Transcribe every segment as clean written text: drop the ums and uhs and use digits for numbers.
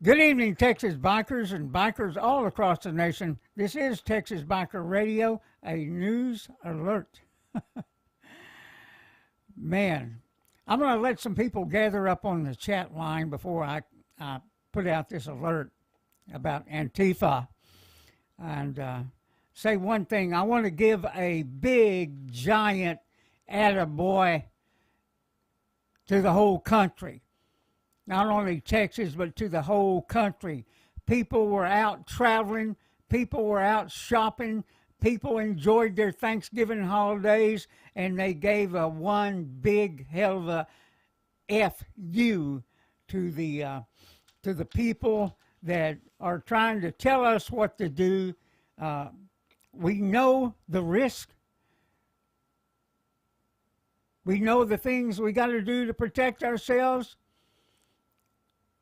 Good evening, Texas bikers and bikers all across the nation. This is Texas Biker Radio, a news alert. Man, I'm going to let some people gather up on the chat line before I put out this alert about Antifa. And say one thing, I want to give a big, giant attaboy to the whole country. Not only Texas, but to the whole country. People were out traveling. People were out shopping. People enjoyed their Thanksgiving holidays, and they gave a one big hell of a F-U to the people that are trying to tell us what to do. We know the risk. We know the things we got to do to protect ourselves.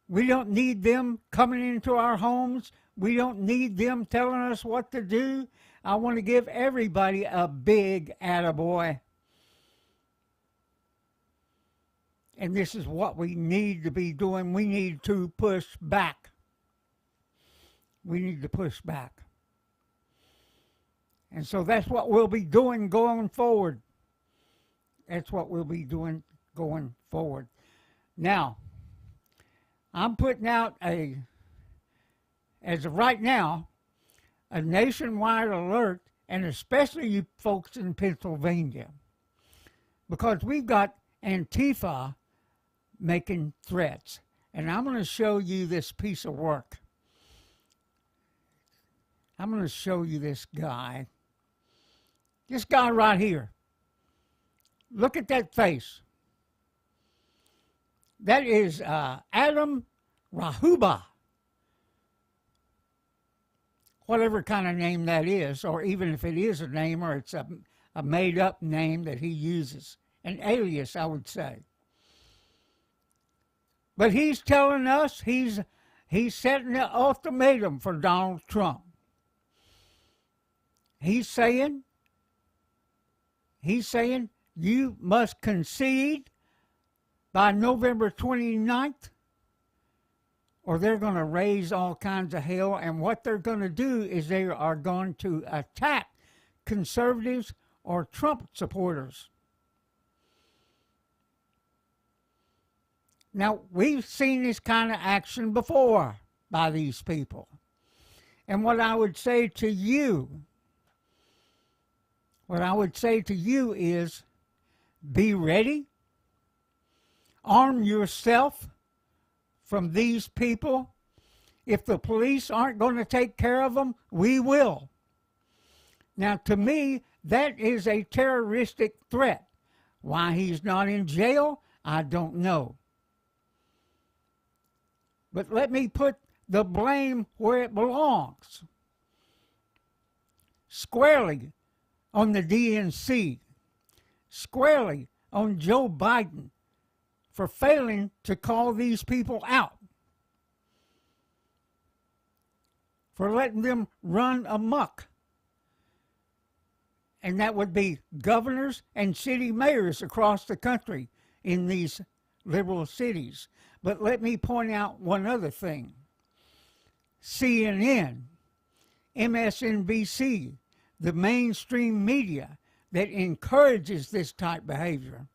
We don't need them coming into our homes. We don't need them telling us what to do. I want to give everybody a big attaboy. And this is what we need to be doing. We need to push back. We need to push back. And so that's what we'll be doing going forward. That's what we'll be doing going forward. Now, I'm putting out as of right now, a nationwide alert, and especially you folks in Pennsylvania, because we've got Antifa making threats. And I'm going to show you this piece of work. I'm going to show you this guy. This guy right here. Look at that face. That is Adam Rahuba, whatever kind of name that is, or even if it is a name or it's a made-up name that he uses, an alias, I would say. But he's telling us he's setting an ultimatum for Donald Trump. He's saying you must concede by November 29th, or they're going to raise all kinds of hell. And what they're going to do is they are going to attack conservatives or Trump supporters. Now, we've seen this kind of action before by these people. And what I would say to you is be ready. Arm yourself from these people. If the police aren't going to take care of them, we will. Now, to me, that is a terroristic threat. Why he's not in jail, I don't know. But let me put the blame where it belongs. Squarely on the DNC. Squarely on Joe Biden for failing to call these people out, for letting them run amok. And that would be governors and city mayors across the country in these liberal cities. But let me point out one other thing. CNN, MSNBC, the mainstream media that encourages this type of behavior.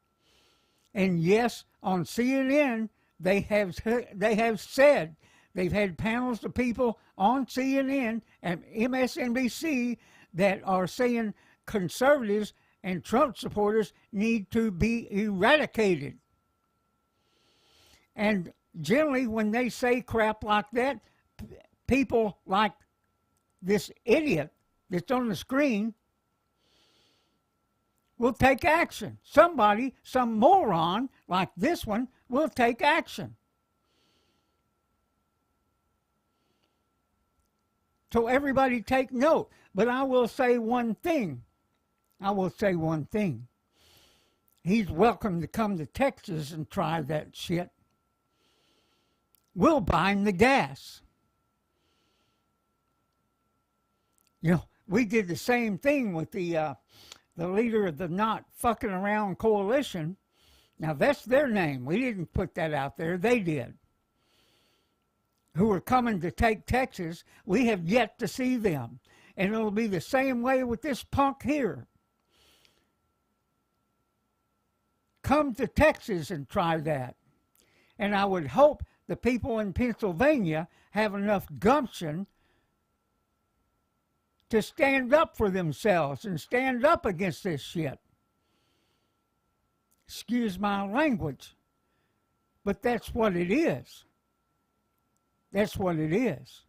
And yes, on CNN, they have said, they've had panels of people on CNN and MSNBC that are saying conservatives and Trump supporters need to be eradicated. And generally, when they say crap like that, people like this idiot that's on the screen will take action. Somebody, some moron like this one, will take action. So everybody take note. But I will say one thing. He's welcome to come to Texas and try that shit. We'll buy him the gas. You know, we did the same thing with the leader of the Not Fucking Around Coalition. Now, that's their name. We didn't put that out there. They did. who are coming to take Texas, we have yet to see them. And it'll be the same way with this punk here. Come to Texas and try that. And I would hope the people in Pennsylvania have enough gumption to stand up for themselves and stand up against this shit. Excuse my language, but that's what it is. That's what it is.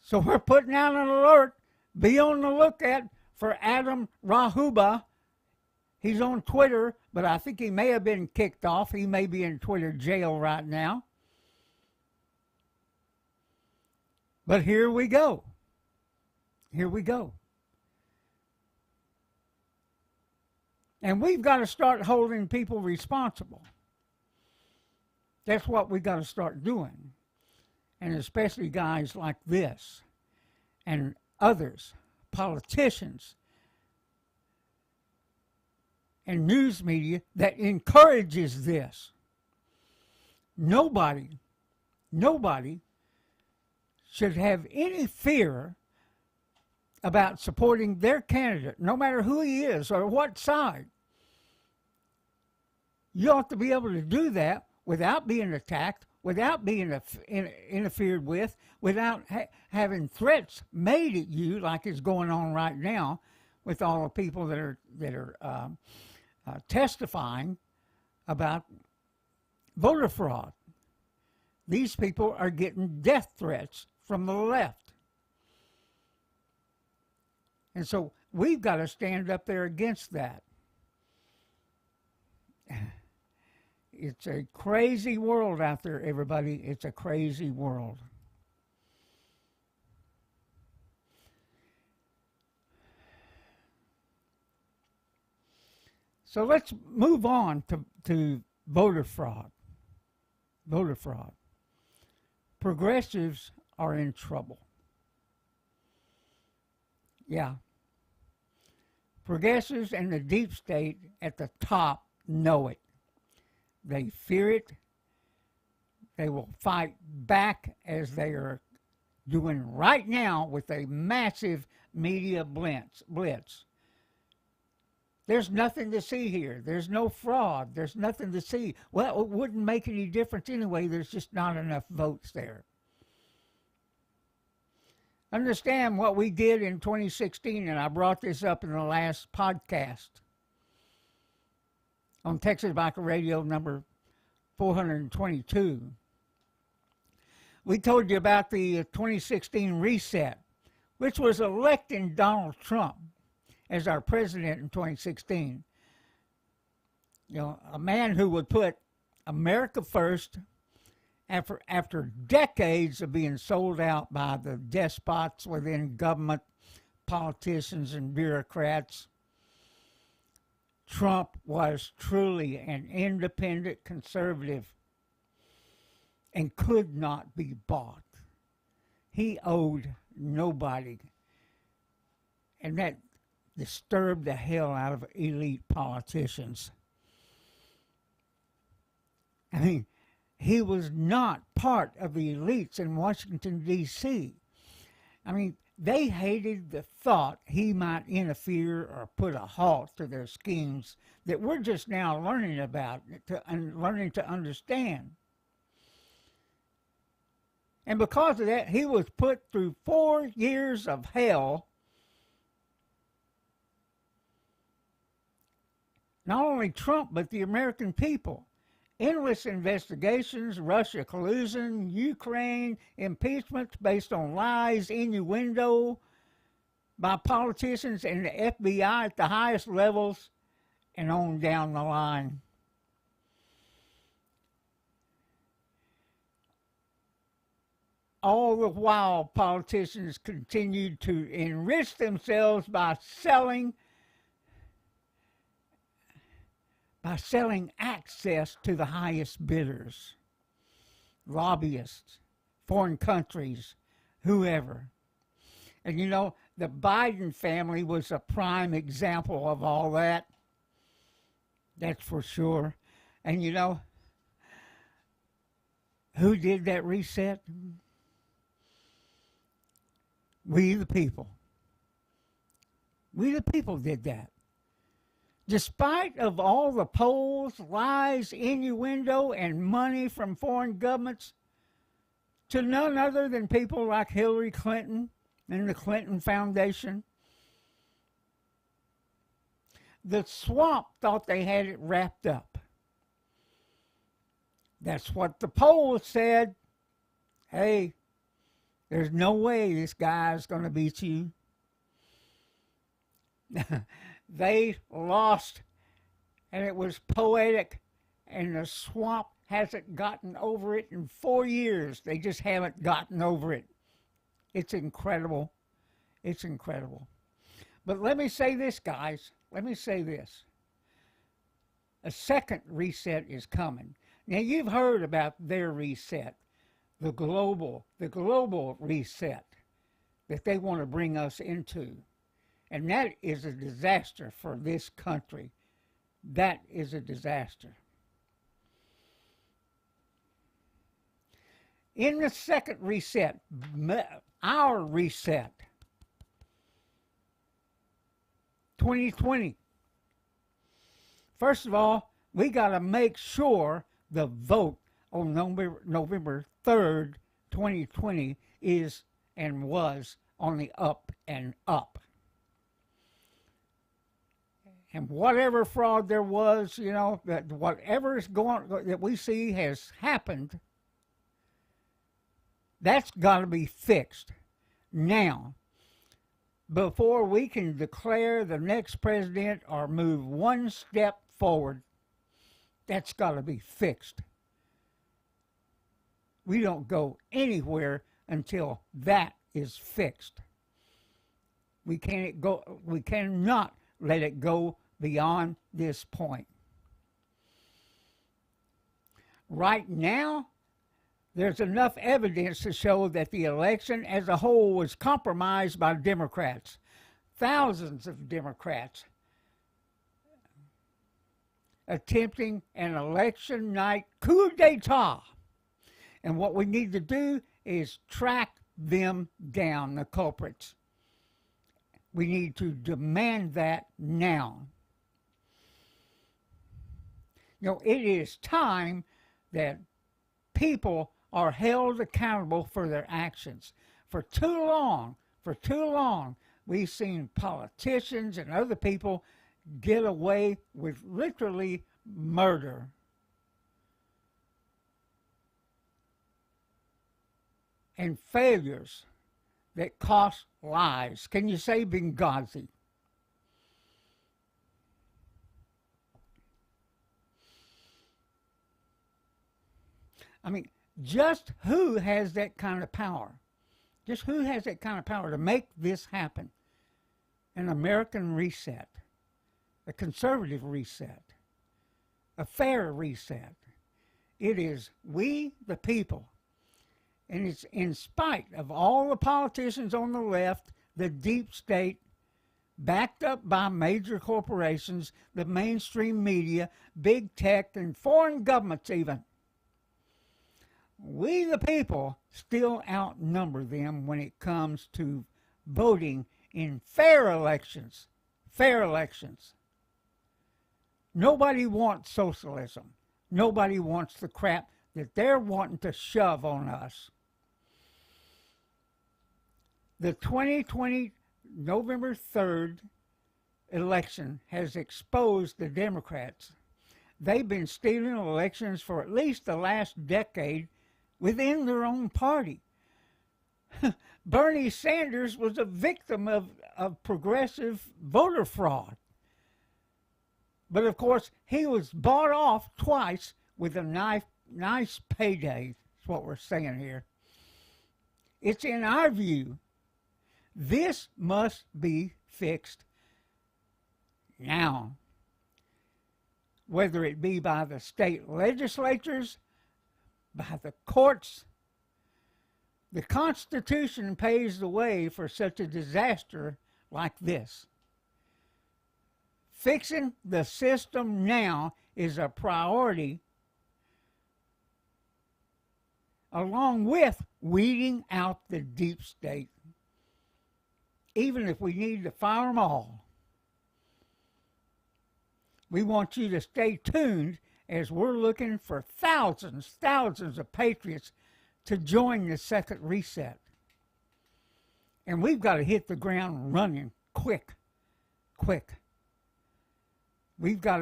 So we're putting out an alert. Be on the lookout for Adam Rahuba. He's on Twitter, but I think he may have been kicked off. He may be in Twitter jail right now. But here we go. Here we go. And we've got to start holding people responsible. That's what we've got to start doing. And especially guys like this and others, politicians and news media that encourages this. Nobody should have any fear about supporting their candidate, no matter who he is or what side. You ought to be able to do that without being attacked, without being interfered with, without having threats made at you like is going on right now with all the people that are testifying about voter fraud. These people are getting death threats from the left. And so we've got to stand up there against that. It's a crazy world out there, everybody. It's a crazy world. So let's move on to voter fraud. Voter fraud. Progressives are in trouble. Yeah. Progressives and the deep state at the top know it. They fear it. They will fight back as they are doing right now with a massive media blitz. There's nothing to see here. There's no fraud. There's nothing to see. Well, it wouldn't make any difference anyway. There's just not enough votes there. Understand what we did in 2016, and I brought this up in the last podcast on Texas Biker Radio number 422. We told you about the 2016 reset, which was electing Donald Trump as our president in 2016. You know, a man who would put America first after decades of being sold out by the despots within government, politicians, and bureaucrats. Trump was truly an independent conservative and could not be bought. He owed nobody. And that disturbed the hell out of elite politicians. I mean, he was not part of the elites in Washington, D.C. I mean, they hated the thought he might interfere or put a halt to their schemes that we're just now learning about and learning to understand. And because of that, he was put through 4 years of hell. Not only Trump, but the American people. Endless investigations, Russia collusion, Ukraine, impeachments based on lies, innuendo by politicians and the FBI at the highest levels, and on down the line. All the while, politicians continued to enrich themselves by selling access to the highest bidders, lobbyists, foreign countries, whoever. And you know, the Biden family was a prime example of all that. That's for sure. And you know, Who did that reset? We the people. We the people did that. Despite of all the polls, lies, innuendo, and money from foreign governments, to none other than people like Hillary Clinton and the Clinton Foundation, the swamp thought they had it wrapped up. That's what the polls said. Hey, there's no way this guy's going to beat you. They lost, and it was poetic, and the swamp hasn't gotten over it in 4 years. They just haven't gotten over it. It's incredible. It's incredible. But let me say this, guys. Let me say this. A second reset is coming. Now, you've heard about their reset, the global reset that they want to bring us into. And that is a disaster for this country. That is a disaster. In the second reset, our reset, 2020, first of all, we got to make sure the vote on November 3rd, 2020 is and was on the up and up. And whatever fraud there was, that whatever is that we see has happened, that's got to be fixed now, before we can declare the next president or move one step forward. That's got to be fixed. We don't go anywhere until that is fixed. We cannot let it go beyond this point. Right now, there's enough evidence to show that the election as a whole was compromised by Democrats. Thousands of Democrats attempting an election night coup d'etat. And what we need to do is track them down, the culprits. We need to demand that now. It is time that people are held accountable for their actions. For too long, we've seen politicians and other people get away with literally murder. And failures that cost lives. Can you say Benghazi? I mean, just who has that kind of power? Just who has that kind of power to make this happen? An American reset, a conservative reset, a fair reset. It is we, the people. And it's in spite of all the politicians on the left, the deep state, backed up by major corporations, the mainstream media, big tech, and foreign governments even. We, the people, still outnumber them when it comes to voting in fair elections. Fair elections. Nobody wants socialism. Nobody wants the crap that they're wanting to shove on us. The 2020 November 3rd election has exposed the Democrats. They've been stealing elections for at least the last decade within their own party. Bernie Sanders was a victim of progressive voter fraud. But of course, he was bought off twice with a nice payday. That's what we're saying here. It's in our view, this must be fixed now. Whether it be by the state legislatures, by the courts, the Constitution paves the way for such a disaster like this. Fixing the system now is a priority along with weeding out the deep state, even if we need to fire them all. We want you to stay tuned as we're looking for thousands of patriots to join the second reset. And we've got to hit the ground running quick. We've got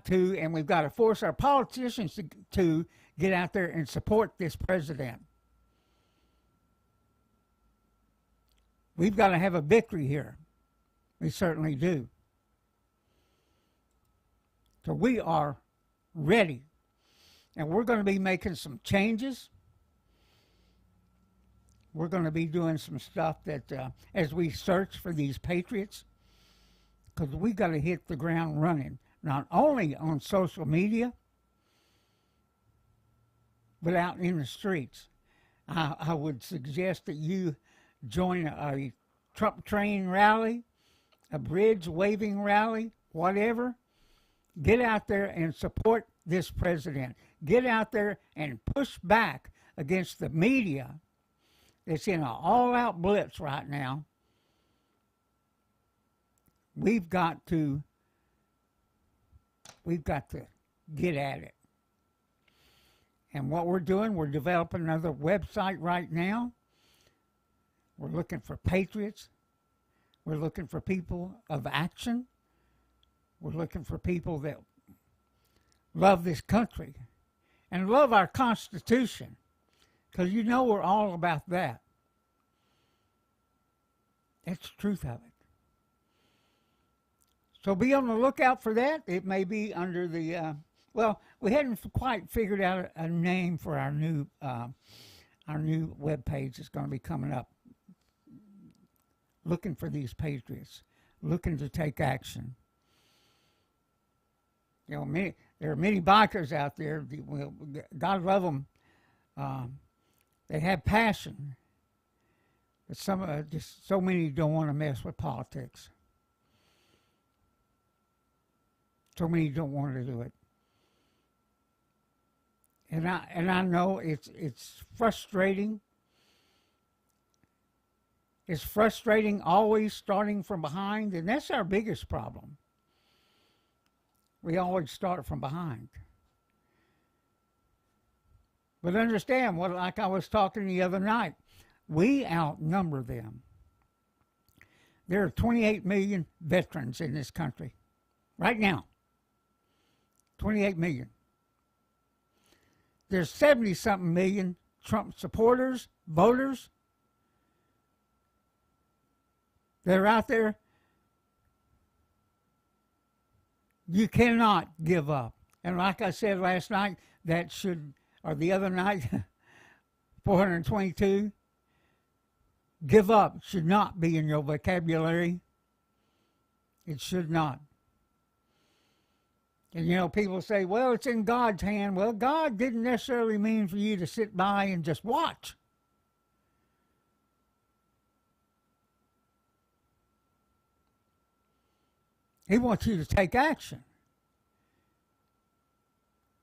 to, and we've got to force our politicians to get out there and support this president. We've got to have a victory here. We certainly do. So we are ready. And we're going to be making some changes. We're going to be doing some stuff that, as we search for these patriots, because we got to hit the ground running, not only on social media, but out in the streets. I would suggest that you join a Trump train rally, a bridge waving rally, whatever. Get out there and support this president. Get out there and push back against the media that's in an all-out blitz right now. We've got to get at it. And what we're doing, we're developing another website right now. We're looking for patriots. We're looking for people of action. We're looking for people that love this country and love our Constitution, because you know we're all about that. That's the truth of it. So be on the lookout for that. It may be under the, well, we hadn't quite figured out a name for our new webpage that's going to be coming up. Looking for these patriots, looking to take action. You know, there are many bikers out there. God love them. They have passion, but just so many don't want to mess with politics. So many don't want to do it, and I know it's frustrating. It's frustrating always starting from behind, and that's our biggest problem. We always start from behind. But understand, like I was talking the other night, we outnumber them. There are 28 million veterans in this country right now. 28 million. There's 70-something million Trump supporters, voters. They're out there. You cannot give up. And like I said last night, or the other night, 422, give up should not be in your vocabulary. It should not. And you know, people say, well, it's in God's hand. Well, God didn't necessarily mean for you to sit by and just watch. He wants you to take action.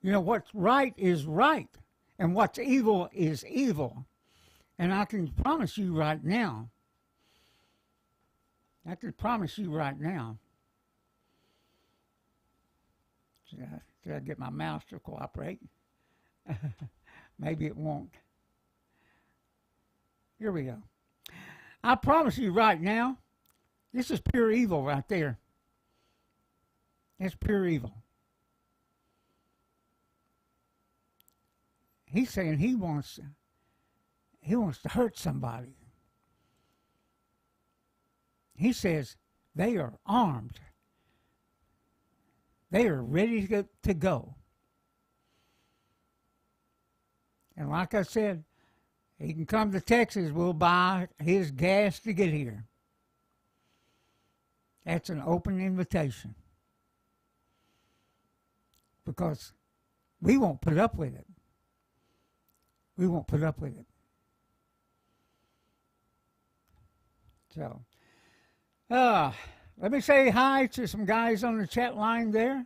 You know, what's right is right, and what's evil is evil. And I can promise you right now, should I get my mouse to cooperate? Maybe it won't. Here we go. I promise you right now, this is pure evil right there. It's pure evil. He's saying he wants to hurt somebody. He says they are armed. They are ready to go. And like I said, he can come to Texas. We'll buy his gas to get here. That's an open invitation. Because we won't put up with it. We won't put up with it. So, let me say hi to some guys on the chat line there.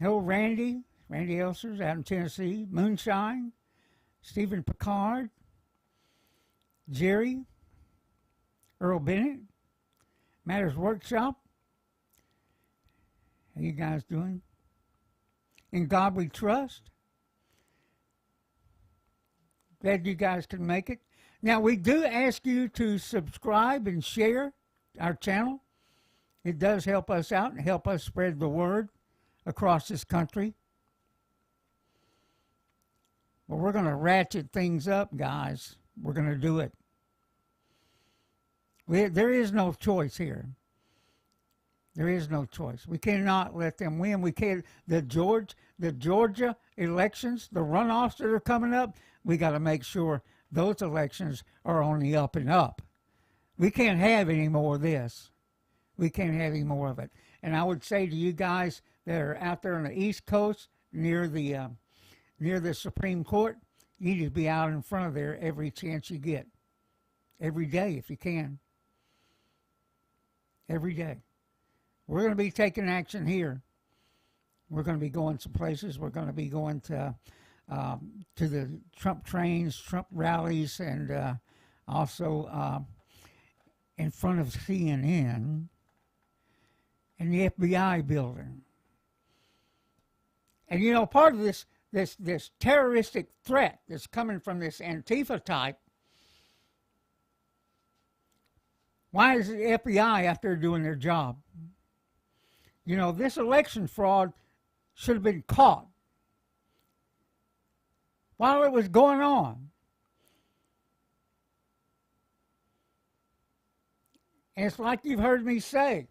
Hello, Randy. Randy Elsers out in Tennessee, Moonshine, Stephen Picard, Jerry, Earl Bennett, Matters Workshop. How you guys doing? In God We Trust. Glad you guys can make it. Now, we do ask you to subscribe and share our channel. It does help us out and help us spread the word across this country. But we're going to ratchet things up, guys. We're going to do it. There is no choice here. There is no choice. We cannot let them win. We can't. The Georgia elections, the runoffs that are coming up, we got to make sure those elections are on the up and up. We can't have any more of this. We can't have any more of it. And I would say to you guys that are out there on the East Coast near the Supreme Court, you need to be out in front of there every chance you get. Every day if you can. Every day. We're going to be taking action here. We're going to be going some places. We're going to be going to the Trump trains, Trump rallies, and also in front of CNN and the FBI building. And you know, part of this terroristic threat that's coming from this Antifa type, why is the FBI out there doing their job? You know, this election fraud should have been caught while it was going on. And it's like you've heard me say,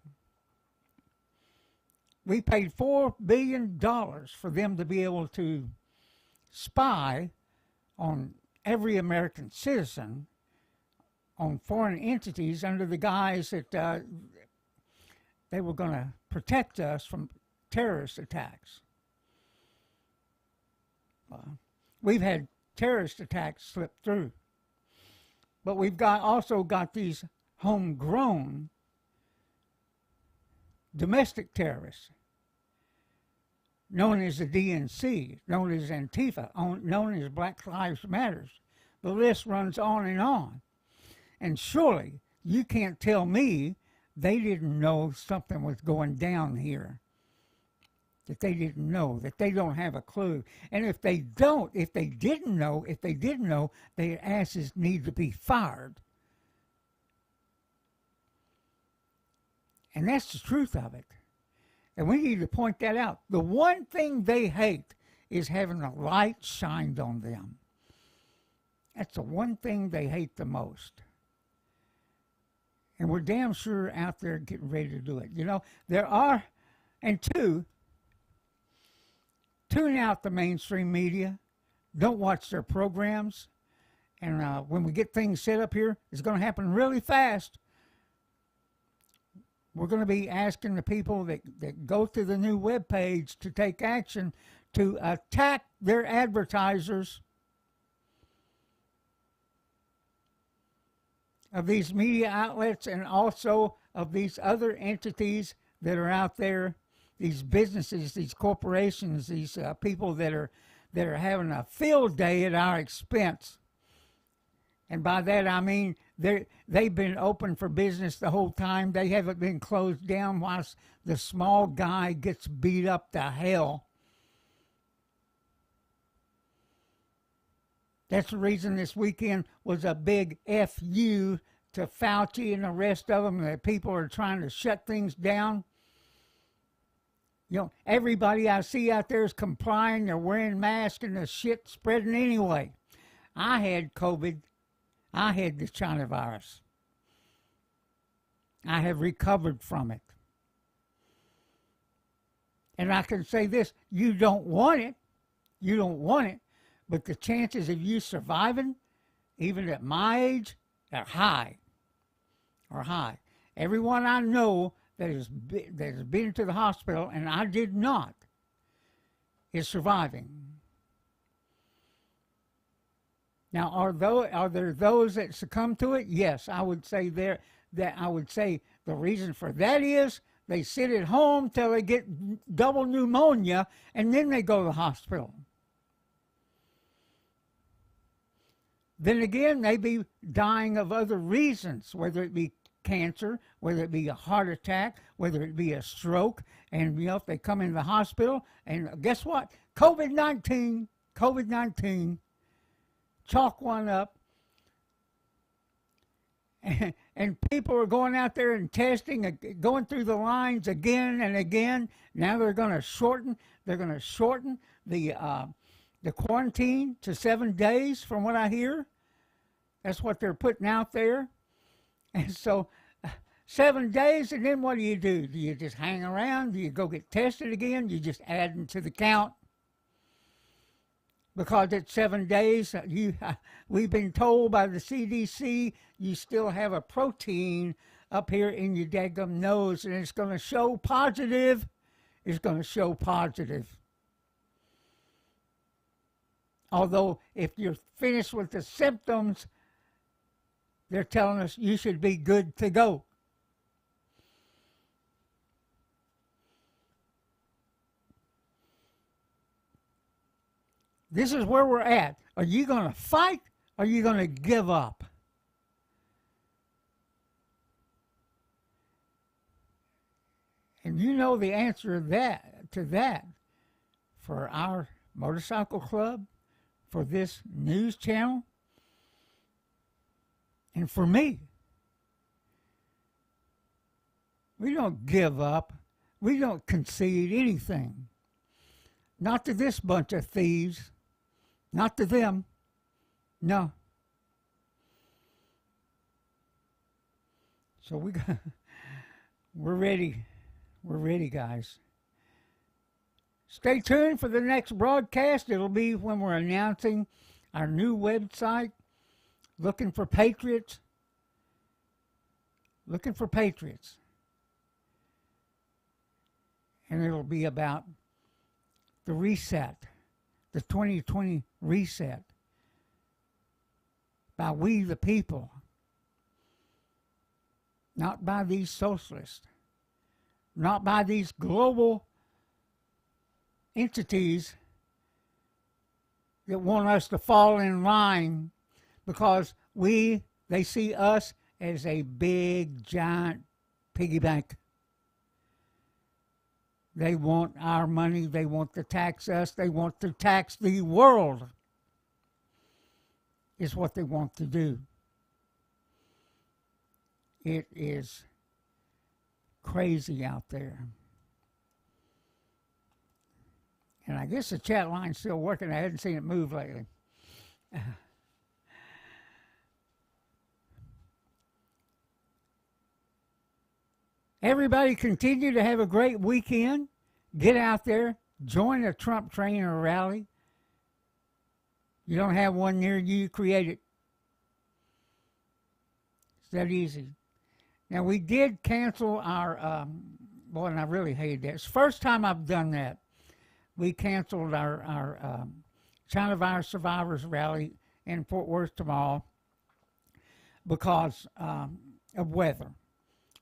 we paid $4 billion for them to be able to spy on every American citizen, on foreign entities, under the guise that they were going to protect us from terrorist attacks. We've had terrorist attacks slip through. But we've also got these homegrown domestic terrorists, known as the DNC, known as Antifa, known as Black Lives Matter. The list runs on and on. And surely you can't tell me they didn't know something was going down here, that they didn't know, that they don't have a clue. And if they didn't know, their asses need to be fired. And that's the truth of it. And we need to point that out. The one thing they hate is having a light shined on them. That's the one thing they hate the most. And we're damn sure out there getting ready to do it. You know, there are, and two, tune out the mainstream media. Don't watch their programs. And when we get things set up here, it's going to happen really fast. We're going to be asking the people that go to the new webpage to take action to attack their advertisers of these media outlets and also of these other entities that are out there, these businesses, these corporations, these people that are having a field day at our expense. And by that I mean they've been open for business the whole time. They haven't been closed down whilst the small guy gets beat up to hell. That's the reason this weekend was a big F-U to Fauci and the rest of them. That people are trying to shut things down. You know, everybody I see out there is complying. They're wearing masks and the shit spreading anyway. I had COVID. I had the China virus. I have recovered from it. And I can say this, you don't want it. You don't want it. But the chances of you surviving, even at my age, are high. Are high. Everyone I know that has been to the hospital, and I did not, is surviving. Now, are there those that succumb to it? Yes, I would say the reason for that is They sit at home till they get double pneumonia, and then they go to the hospital. Then again, they be dying of other reasons, whether it be cancer, whether it be a heart attack, whether it be a stroke. And, if they come into the hospital, and guess what? COVID-19, chalk one up. And people are going out there and testing, going through the lines again and again. Now they're going to shorten. They're going to shorten the quarantine to 7 days, from what I hear. That's what they're putting out there. And so 7 days, and then what do? Do you just hang around? Do you go get tested again? You just adding to the count? Because it's 7 days, we've been told by the CDC, you still have a protein up here in your daggum nose, and it's going to show positive. It's going to show positive. Although, if you're finished with the symptoms, they're telling us you should be good to go. This is where we're at. Are you going to fight? Or are you going to give up? And you know the answer to that for our motorcycle club, for this news channel, and for me. We don't give up. We don't concede anything. Not to this bunch of thieves. Not to them. No. So we're ready. We're ready, guys. Stay tuned for the next broadcast. It'll be when we're announcing our new website, Looking for Patriots. Looking for Patriots. And it'll be about the reset, the 2020 reset by we the people, not by these socialists, not by these global entities that want us to fall in line because they see us as a big, giant piggy bank. They want our money. They want to tax us. They want to tax the world, is what they want to do. It is crazy out there. And I guess the chat line's still working. I hadn't seen it move lately. Everybody continue to have a great weekend. Get out there. Join a Trump train or rally. You don't have one near you, create it. It's that easy. Now, we did cancel our, boy, and I really hated that. It's the first time I've done that. We canceled our China virus survivors rally in Fort Worth tomorrow because of weather.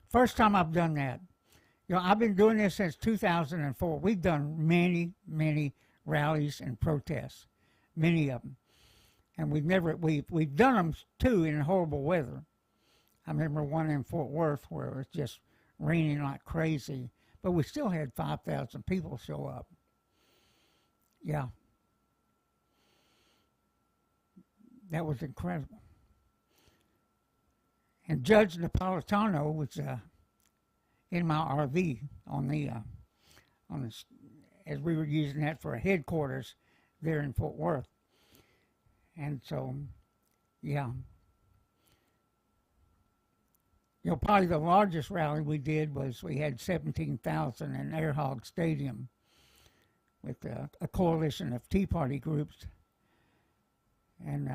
First time I've done that. You know, I've been doing this since 2004. We've done many, many rallies and protests, many of them, and we've done them too in horrible weather. I remember one in Fort Worth where it was just raining like crazy, but we still had 5,000 people show up. Yeah, that was incredible. And Judge Napolitano was in my RV as we were using that for a headquarters there in Fort Worth. And so, yeah. You know, probably the largest rally we did was we had 17,000 in Air Hog Stadium with a coalition of Tea Party groups. And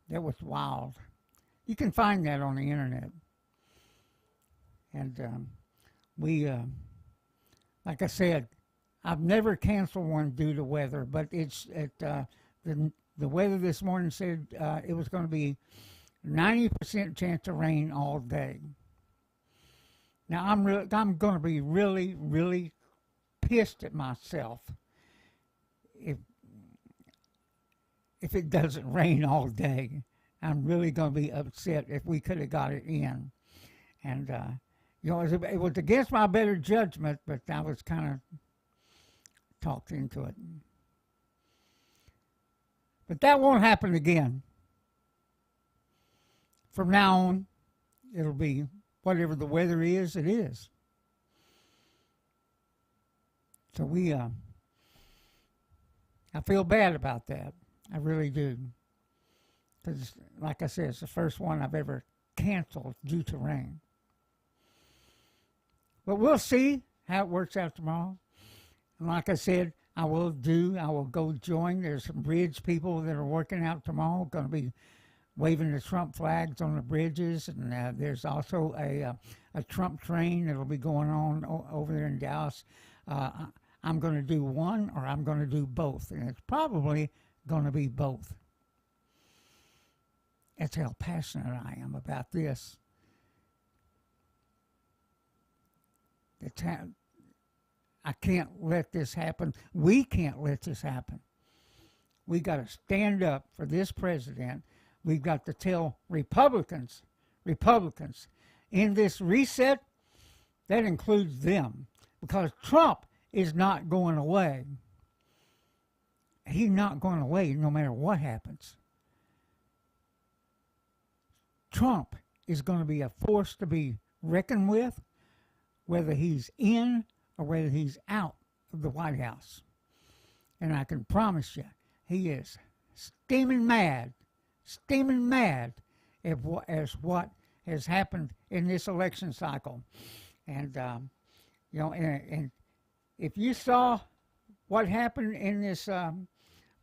that was wild. You can find that on the internet. And we, like I said, I've never canceled one due to weather, but the weather this morning said it was going to be 90% chance of rain all day. Now I'm going to be really, really pissed at myself if it doesn't rain all day. I'm really going to be upset if we could have got it in. And it was against my better judgment, but I was kind of talked into it. But that won't happen again. From now on, it'll be whatever the weather is, it is. So I feel bad about that. I really do. Because, like I said, it's the first one I've ever canceled due to rain. But we'll see how it works out tomorrow. And like I said, I will go join. There's some bridge people that are working out tomorrow, going to be waving the Trump flags on the bridges. And there's also a Trump train that will be going on over there in Dallas. I'm going to do one or I'm going to do both. And it's probably going to be both. That's how passionate I am about this. I can't let this happen. We can't let this happen. We got to stand up for this president. We've got to tell Republicans, in this reset, that includes them, because Trump is not going away. He's not going away no matter what happens. Trump is going to be a force to be reckoned with, whether he's in or whether he's out of the White House. And I can promise you, he is steaming mad as what has happened in this election cycle. And, and if you saw what happened in this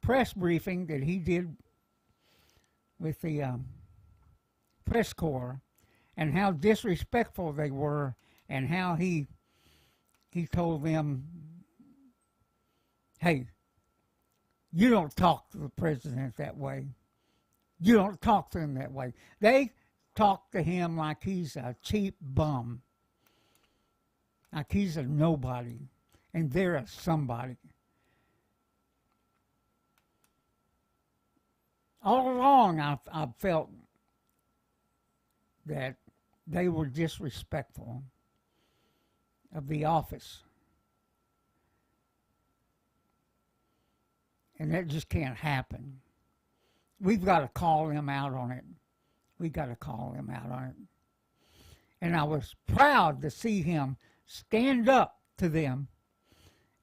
press briefing that he did with the press corps, and how disrespectful they were, and how he told them, hey, you don't talk to the president that way. You don't talk to him that way. They talk to him like he's a cheap bum, like he's a nobody, and they're a somebody. All along, I've felt that they were disrespectful of the office. And that just can't happen. We've got to call them out on it. We've got to call them out on it. And I was proud to see him stand up to them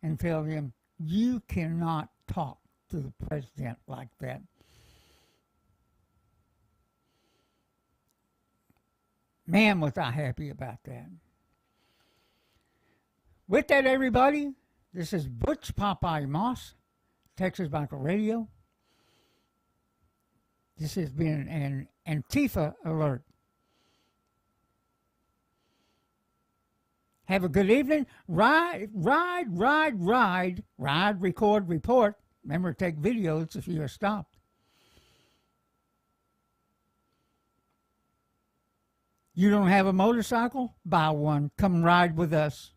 and tell them, you cannot talk to the president like that. Man, was I happy about that. With that, everybody, this is Butch Popeye Moss, Texas Bible Radio. This has been an Antifa alert. Have a good evening. Ride, record, report. Remember, take videos if you are stopped. You don't have a motorcycle? Buy one. Come ride with us.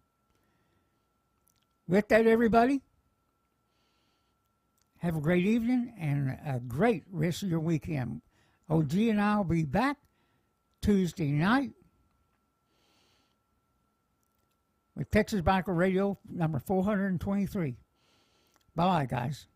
With that, everybody, have a great evening and a great rest of your weekend. OG and I will be back Tuesday night with Texas Bible Radio number 423. Bye-bye, guys.